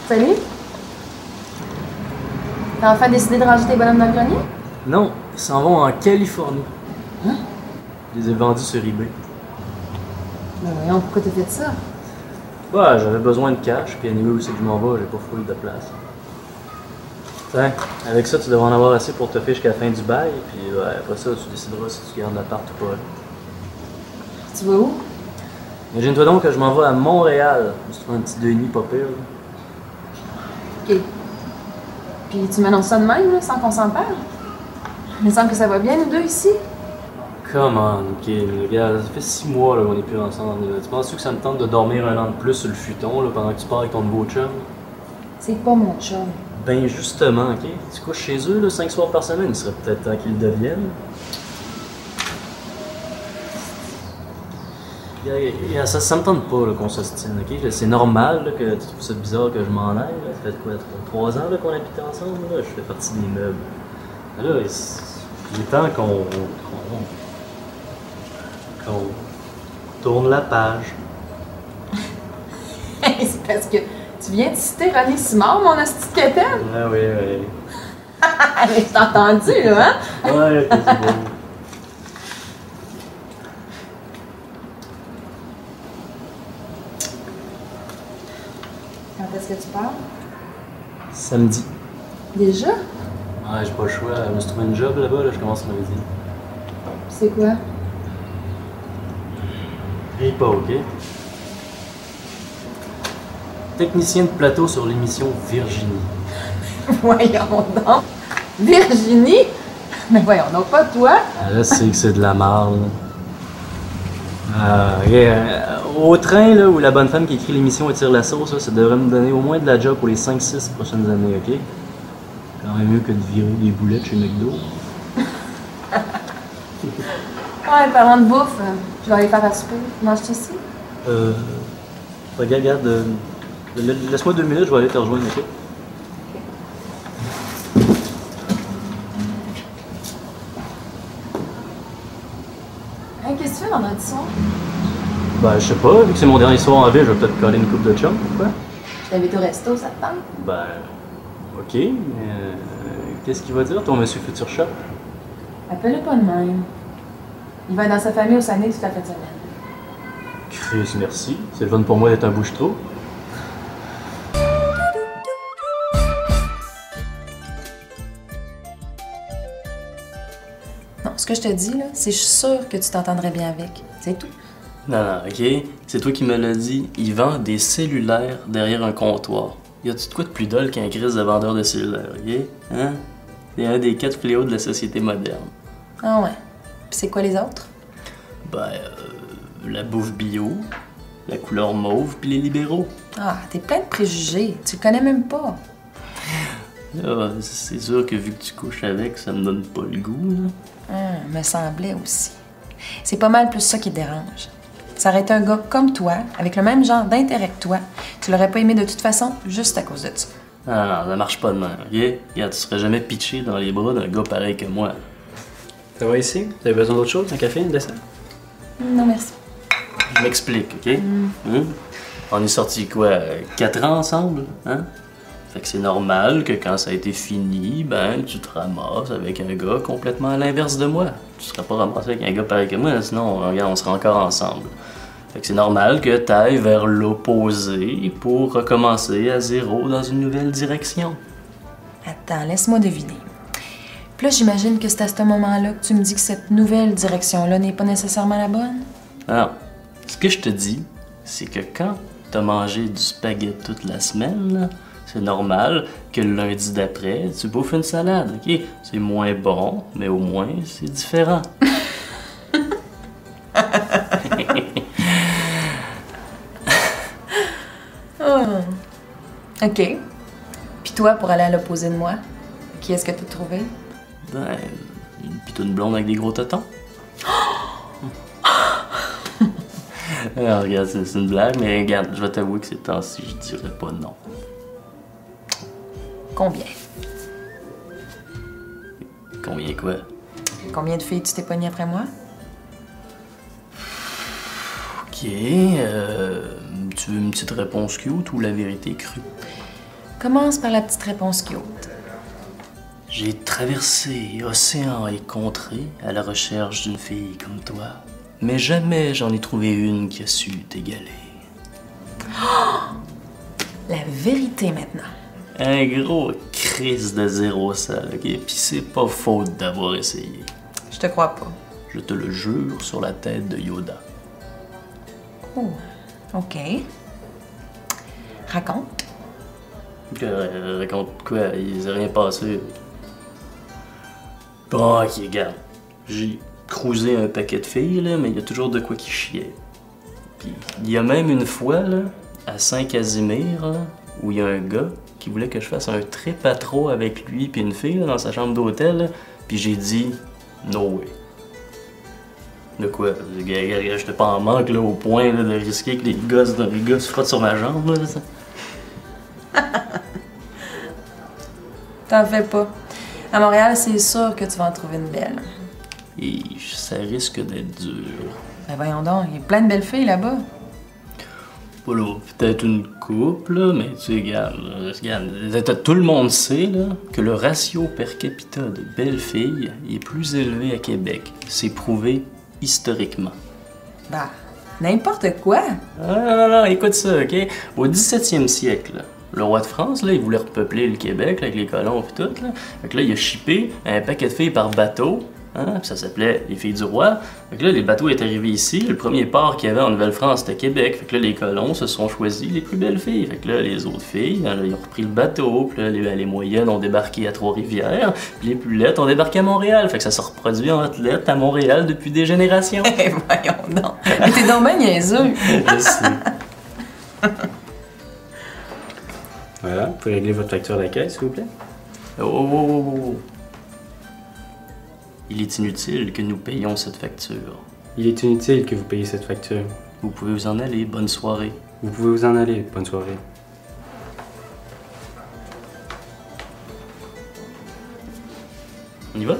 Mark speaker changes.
Speaker 1: Salut? T'as enfin décidé de ranger tes bonhommes dans le grenier?
Speaker 2: Non, ils s'en vont en Californie.
Speaker 1: Hein?
Speaker 2: Je les ai vendus sur eBay.
Speaker 1: Ben voyons, pourquoi t'as fait ça?
Speaker 2: Ouais, j'avais besoin de cash, puis anyway, où c'est que je m'en vais, j'ai pas full de place. Tiens, avec ça, tu devrais en avoir assez pour te faire jusqu'à la fin du bail, puis ouais, après ça, tu décideras si tu gardes l'appart ou pas.
Speaker 1: Tu vas où?
Speaker 2: Imagine-toi donc que je m'en vais à Montréal. Je trouve un petit 2,5 pas pire. Là.
Speaker 1: Ok. Puis tu m'annonces ça de même, là, sans qu'on s'en parle? Il me semble que ça va bien, nous deux, ici.
Speaker 2: Come on, ok, mais regarde, ça fait 6 mois là, qu'on est plus ensemble. Là. Tu penses-tu que ça me tente de dormir un an de plus sur le futon là, pendant que tu pars avec ton nouveau chum?
Speaker 1: C'est pas mon chum.
Speaker 2: Ben justement, ok? Tu couches chez eux là, 5 soirs par semaine, il serait peut-être temps qu'ils le deviennent. Ça me tente pas qu'on s'ostine, ok? C'est normal là, que tu trouves ça bizarre que je m'en aille. Là. Ça fait quoi, 3 ans là, qu'on habite ensemble? Là? Je fais partie des meubles. Là, il est temps qu'on tourne la page.
Speaker 1: C'est parce que tu viens de citer René Simard, mon hostie de quétaine.
Speaker 2: Ah oui, oui.
Speaker 1: Mais je t'ai entendu, là, hein?
Speaker 2: Ouais, c'est bon.
Speaker 1: Quand est-ce que tu pars?
Speaker 2: Samedi.
Speaker 1: Déjà?
Speaker 2: Ouais, j'ai pas le choix. Je me suis trouvé une job là-bas, là, je commence lundi.
Speaker 1: C'est quoi?
Speaker 2: Ris pas, ok? Technicien de plateau sur l'émission Virginie.
Speaker 1: Voyons donc. Virginie? Mais voyons donc, pas toi.
Speaker 2: Ah, là, c'est que c'est de la marde. Au train, là, où la bonne femme qui écrit l'émission et tire la sauce, là, ça devrait me donner au moins de la job pour les 5-6 prochaines années, ok? Quand même mieux que de virer des boulettes chez McDo.
Speaker 1: Ouais, parlant de bouffe, je vais aller faire à souper. Manges-tu ici?
Speaker 2: Regarde, laisse-moi 2 minutes, je vais aller te rejoindre, ok?
Speaker 1: Hey, qu'est-ce que tu fais vendredi soir?
Speaker 2: Ben, je sais pas, vu que c'est mon dernier soir en ville, je vais peut-être coller une coupe de chum, pourquoi?
Speaker 1: Je t'invite au resto, ça te tente?
Speaker 2: Ben, ok, mais qu'est-ce qu'il va dire, ton monsieur futur chat?
Speaker 1: Appelle-le pas de même. Il va être dans sa famille au Saguenay toute la fin de semaine.
Speaker 2: Chris, merci. C'est le fun pour moi d'être un bouche-trou.
Speaker 1: Non, ce que je te dis, là, c'est que je suis sûre que tu t'entendrais bien avec. C'est tout.
Speaker 2: Non, ok. C'est toi qui me l'as dit. Il vend des cellulaires derrière un comptoir. Y a-tu de quoi de plus dole qu'un crise de vendeur de cellulaires, ok? Hein? C'est un des 4 fléaux de la société moderne.
Speaker 1: Ah ouais. Puis c'est quoi les autres?
Speaker 2: Ben, la bouffe bio, la couleur mauve, puis les libéraux.
Speaker 1: Ah, t'es plein de préjugés. Tu le connais même pas.
Speaker 2: Là, c'est sûr que vu que tu couches avec, ça me donne pas le goût, là.
Speaker 1: Me semblait aussi. C'est pas mal plus ça qui te dérange. Ça aurait été un gars comme toi, avec le même genre d'intérêt que toi. Tu l'aurais pas aimé de toute façon, juste à cause de ça.
Speaker 2: Ah non, ça marche pas de même, ok? Regarde, tu serais jamais pitché dans les bras d'un gars pareil que moi. Ça va ici? Vous avez besoin d'autre chose? Un café, une dessert?
Speaker 1: Non, merci.
Speaker 2: Je m'explique, ok? On est sortis quoi? 4 ans ensemble, hein? Fait que c'est normal que quand ça a été fini, ben, tu te ramasses avec un gars complètement à l'inverse de moi. Tu serais pas ramassé avec un gars pareil que moi, sinon, regarde, on serait encore ensemble. Fait que c'est normal que tu ailles vers l'opposé pour recommencer à zéro dans une nouvelle direction.
Speaker 1: Attends, laisse-moi deviner. Puis là, j'imagine que c'est à ce moment-là que tu me dis que cette nouvelle direction-là n'est pas nécessairement la bonne?
Speaker 2: Alors, ce que je te dis, c'est que quand t'as mangé du spaghetti toute la semaine, là, c'est normal que le lundi d'après, tu bouffes une salade, ok? C'est moins bon, mais au moins, c'est différent.
Speaker 1: OK. Puis toi, pour aller à l'opposé de moi, qui est-ce que t'as trouvé?
Speaker 2: Ben, une pitoune blonde avec des gros totons. Alors, regarde, c'est une blague, mais regarde, je vais t'avouer que ces temps-ci, je dirais pas non.
Speaker 1: Combien?
Speaker 2: Combien quoi?
Speaker 1: Combien de filles tu t'es pogné après moi?
Speaker 2: Ok, tu veux une petite réponse cute ou la vérité crue?
Speaker 1: Commence par la petite réponse cute.
Speaker 2: J'ai traversé océans et contrées à la recherche d'une fille comme toi, mais jamais j'en ai trouvé une qui a su t'égaler.
Speaker 1: La vérité maintenant.
Speaker 2: Un gros crise de zéro sale, ok? Pis c'est pas faute d'avoir essayé.
Speaker 1: Je te crois pas.
Speaker 2: Je te le jure sur la tête de Yoda.
Speaker 1: Oh, OK. Raconte.
Speaker 2: Raconte quoi? Il s'est rien passé. Bon, ok, regarde. J'ai cruisé un paquet de filles, là, mais il y a toujours de quoi qui chiait. Puis il y a même une fois, là, à Saint-Casimir, là, où il y a un gars qui voulait que je fasse un trip à trop avec lui puis une fille là, dans sa chambre d'hôtel, là, puis j'ai dit « No way ». De quoi? J'étais pas en manque là, au point là, de risquer que les gars se frottent sur ma jambe. Là, ça.
Speaker 1: T'en fais pas. À Montréal, c'est sûr que tu vas en trouver une belle.
Speaker 2: Et ça risque d'être dur.
Speaker 1: Ben voyons donc, il y a plein de belles filles là-bas.
Speaker 2: Pas là, peut-être une couple, là, mais tu sais, regarde, tout le monde sait là, que le ratio per capita de belles filles est plus élevé à Québec. C'est prouvé historiquement.
Speaker 1: Bah, n'importe quoi.
Speaker 2: Non, écoute ça, OK? Au 17e siècle, là, le roi de France, là, il voulait repeupler le Québec là, avec les colons et tout. Là. Fait que là, il a shippé un paquet de filles par bateau. Hein? Ça s'appelait les filles du roi. Fait que là, les bateaux étaient arrivés ici. Le premier port qu'il y avait en Nouvelle-France, c'était Québec. Fait que là, les colons se sont choisis les plus belles filles. Fait que là, les autres filles, là, ils ont repris le bateau. Puis là, les moyennes ont débarqué à Trois-Rivières. Puis les plus lettres ont débarqué à Montréal. Fait que ça se reproduit en lettres à Montréal depuis des générations.
Speaker 1: Eh, voyons donc. Mais t'es donc bien niaiseux.
Speaker 2: Je sais.
Speaker 3: Voilà, vous pouvez régler votre facture à la caisse, s'il vous plaît.
Speaker 2: Oh. Il est inutile que nous payions cette facture.
Speaker 3: Il est inutile que vous payiez cette facture.
Speaker 2: Vous pouvez vous en aller. Bonne soirée.
Speaker 3: Vous pouvez vous en aller. Bonne soirée.
Speaker 2: On y va?